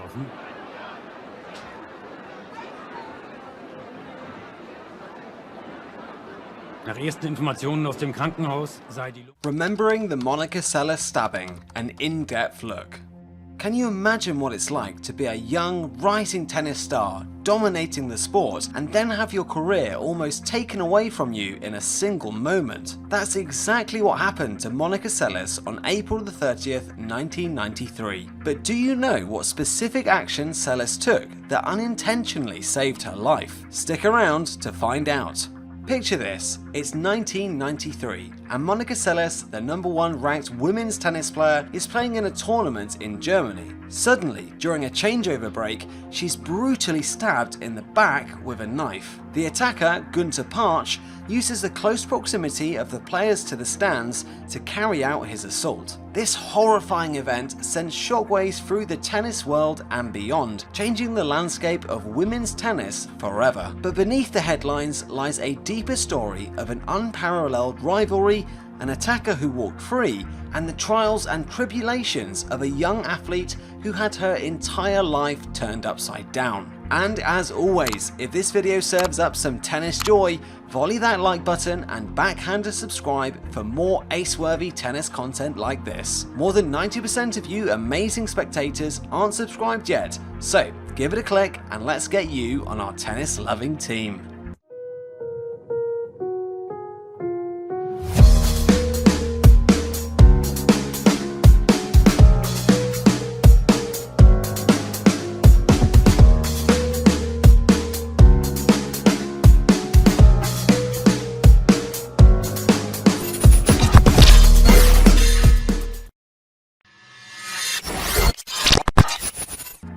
getroffen. Nach ersten Informationen aus dem Krankenhaus sei die Remembering the Monica Seles stabbing, an in-depth look. Can you imagine what it's like to be a young, rising tennis star, dominating the sport, and then have your career almost taken away from you in a single moment? That's exactly what happened to Monica Seles on April the 30th, 1993. But do you know what specific action Seles took that unintentionally saved her life? Stick around to find out. Picture this, it's 1993 and Monica Seles, the #1 ranked women's tennis player, is playing in a tournament in Germany. Suddenly, during a changeover break, she's brutally stabbed in the back with a knife. The attacker, Günther Parch, uses the close proximity of the players to the stands to carry out his assault. This horrifying event sends shockwaves through the tennis world and beyond, changing the landscape of women's tennis forever. But beneath the headlines lies a deeper story of an unparalleled rivalry, an attacker who walked free, and the trials and tribulations of a young athlete who had her entire life turned upside down. And as always, if this video serves up some tennis joy, volley that like button and backhand a subscribe for more ace-worthy tennis content like this. More than 90% of you amazing spectators aren't subscribed yet, so give it a click and let's get you on our tennis-loving team.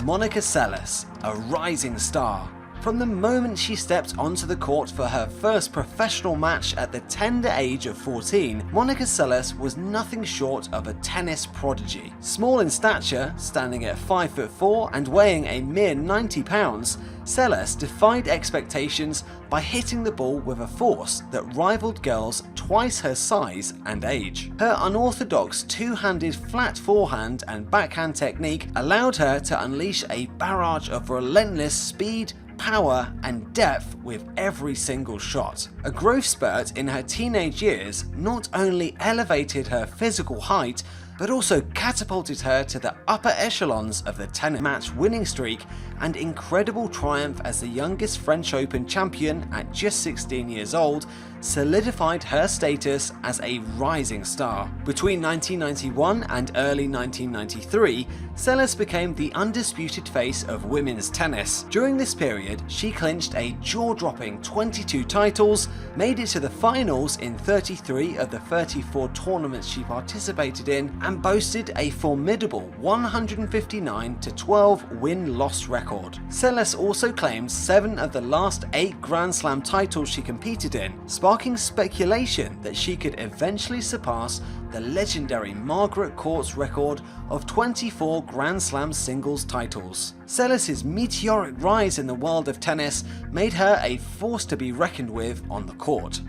Monica Seles, a rising star. From the moment she stepped onto the court for her first professional match at the tender age of 14, Monica Seles was nothing short of a tennis prodigy. Small in stature, standing at 5'4" and weighing a mere 90 pounds, Seles defied expectations by hitting the ball with a force that rivaled girls twice her size and age. Her unorthodox two-handed flat forehand and backhand technique allowed her to unleash a barrage of relentless speed, power and depth with every single shot. A growth spurt in her teenage years not only elevated her physical height, but also catapulted her to the upper echelons of the tennis match winning streak and incredible triumph as the youngest French Open champion at just 16 years old, solidified her status as a rising star. Between 1991 and early 1993, Seles became the undisputed face of women's tennis. During this period, she clinched a jaw-dropping 22 titles, made it to the finals in 33 of the 34 tournaments she participated in, and boasted a formidable 159-12 win-loss record. Seles also claimed 7 of the last 8 Grand Slam titles she competed in, sparking speculation that she could eventually surpass the legendary Margaret Court's record of 24 Grand Slam singles titles. Seles' meteoric rise in the world of tennis made her a force to be reckoned with on the court.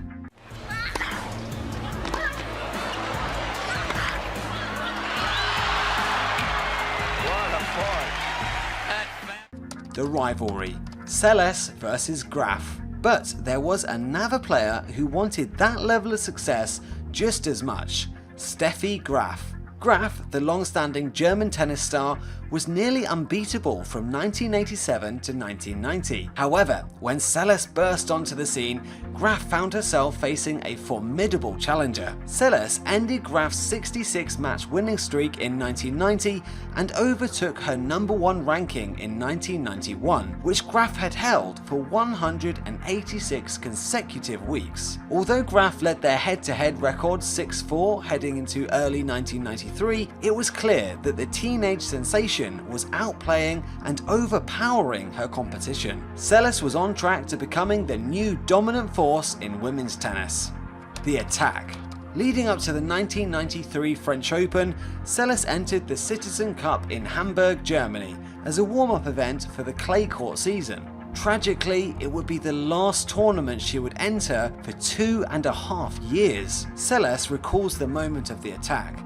The rivalry, Seles versus Graf. But there was another player who wanted that level of success just as much, Steffi Graf. Graf, the long-standing German tennis star, was nearly unbeatable from 1987 to 1990. However, when Seles burst onto the scene, Graf found herself facing a formidable challenger. Seles ended Graf's 66-match winning streak in 1990 and overtook her #1 ranking in 1991, which Graf had held for 186 consecutive weeks. Although Graf led their head-to-head record 6-4 heading into early 1993, it was clear that the teenage sensation was outplaying and overpowering her competition. Seles was on track to becoming the new dominant force in women's tennis. The attack. Leading up to the 1993 French Open, Seles entered the Citizen Cup in Hamburg, Germany, as a warm-up event for the clay court season. Tragically, it would be the last tournament she would enter for 2.5 years. Seles recalls the moment of the attack.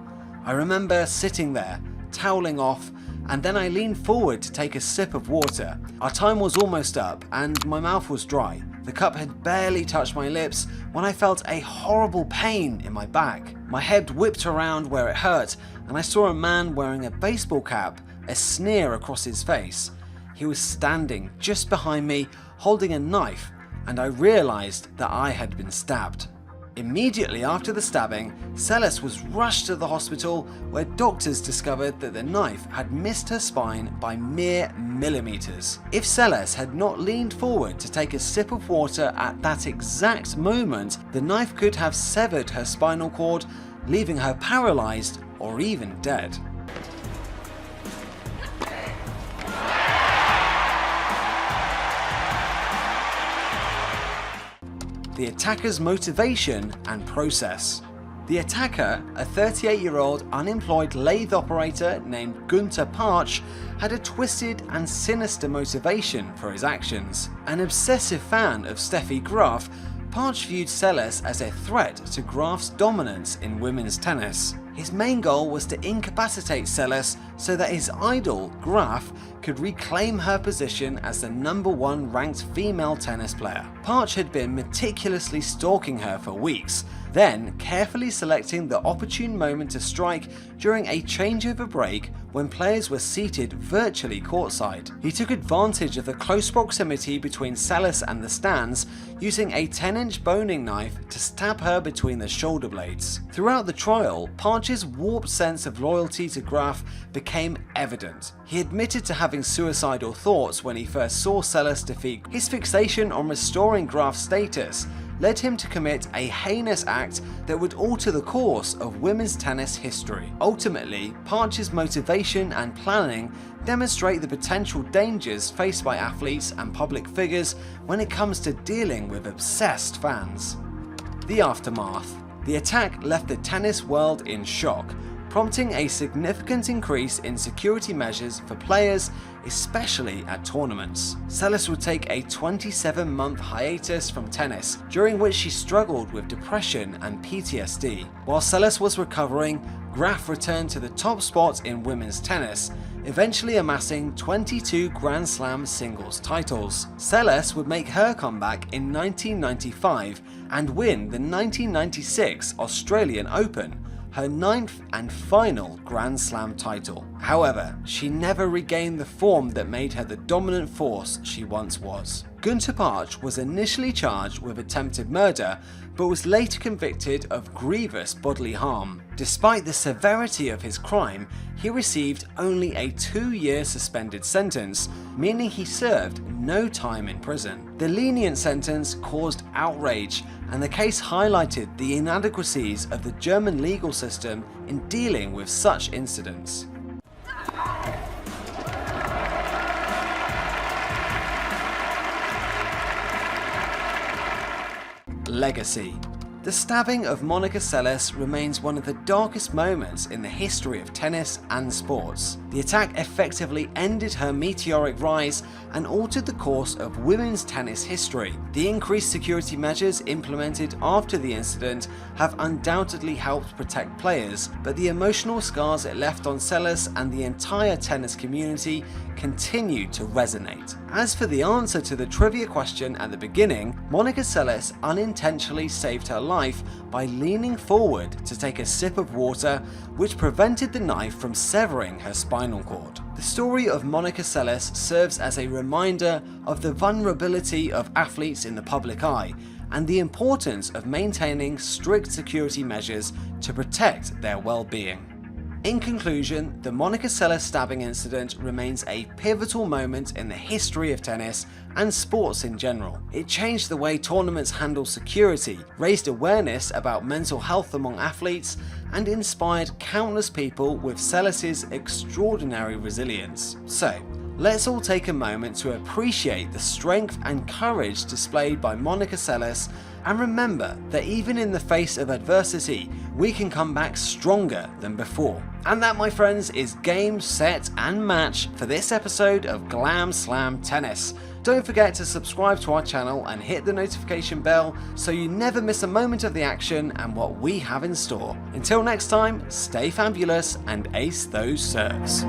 "I remember sitting there, toweling off, and then I leaned forward to take a sip of water. Our time was almost up, and my mouth was dry. The cup had barely touched my lips when I felt a horrible pain in my back. My head whipped around where it hurt, and I saw a man wearing a baseball cap, a sneer across his face. He was standing just behind me, holding a knife, and I realized that I had been stabbed. Immediately after the stabbing, Seles was rushed to the hospital, where doctors discovered that the knife had missed her spine by mere millimeters. If Seles had not leaned forward to take a sip of water at that exact moment, the knife could have severed her spinal cord, leaving her paralyzed or even dead. The attacker's motivation and process. The attacker, a 38-year-old unemployed lathe operator named Günther Parch, had a twisted and sinister motivation for his actions. An obsessive fan of Steffi Graf, Parch viewed Seles as a threat to Graf's dominance in women's tennis. His main goal was to incapacitate Seles so that his idol, Graf, could reclaim her position as the #1 ranked female tennis player. Parch had been meticulously stalking her for weeks, then carefully selecting the opportune moment to strike during a changeover break when players were seated virtually courtside. He took advantage of the close proximity between Seles and the stands, using a 10-inch boning knife to stab her between the shoulder blades. Throughout the trial, Parch's warped sense of loyalty to Graf became evident. He admitted to having suicidal thoughts when he first saw Seles defeat. His fixation on restoring Graf's status led him to commit a heinous act that would alter the course of women's tennis history. Ultimately, Parch's motivation and planning demonstrate the potential dangers faced by athletes and public figures when it comes to dealing with obsessed fans. The aftermath. The attack left the tennis world in shock, prompting a significant increase in security measures for players, especially at tournaments. Seles would take a 27-month hiatus from tennis, during which she struggled with depression and PTSD. While Seles was recovering, Graf returned to the top spot in women's tennis, eventually amassing 22 Grand Slam singles titles. Seles would make her comeback in 1995 and win the 1996 Australian Open, her 9th and final Grand Slam title. However, she never regained the form that made her the dominant force she once was. Günther Parch was initially charged with attempted murder, but was later convicted of grievous bodily harm. Despite the severity of his crime, he received only a 2-year suspended sentence, meaning he served no time in prison. The lenient sentence caused outrage, and the case highlighted the inadequacies of the German legal system in dealing with such incidents. Legacy. The stabbing of Monica Seles remains one of the darkest moments in the history of tennis and sports. The attack effectively ended her meteoric rise and altered the course of women's tennis history. The increased security measures implemented after the incident have undoubtedly helped protect players, but the emotional scars it left on Seles and the entire tennis community continue to resonate. As for the answer to the trivia question at the beginning, Monica Seles unintentionally saved her life by leaning forward to take a sip of water, which prevented the knife from severing her spinal cord. The story of Monica Seles serves as a reminder of the vulnerability of athletes in the public eye and the importance of maintaining strict security measures to protect their well-being. In conclusion, the Monica Seles stabbing incident remains a pivotal moment in the history of tennis and sports in general. It changed the way tournaments handle security, raised awareness about mental health among athletes, and inspired countless people with Seles' extraordinary resilience. So, let's all take a moment to appreciate the strength and courage displayed by Monica Seles, and remember that even in the face of adversity, we can come back stronger than before. And that, my friends, is game, set, and match for this episode of Glam Slam Tennis. Don't forget to subscribe to our channel and hit the notification bell so you never miss a moment of the action and what we have in store. Until next time, stay fabulous and ace those serves.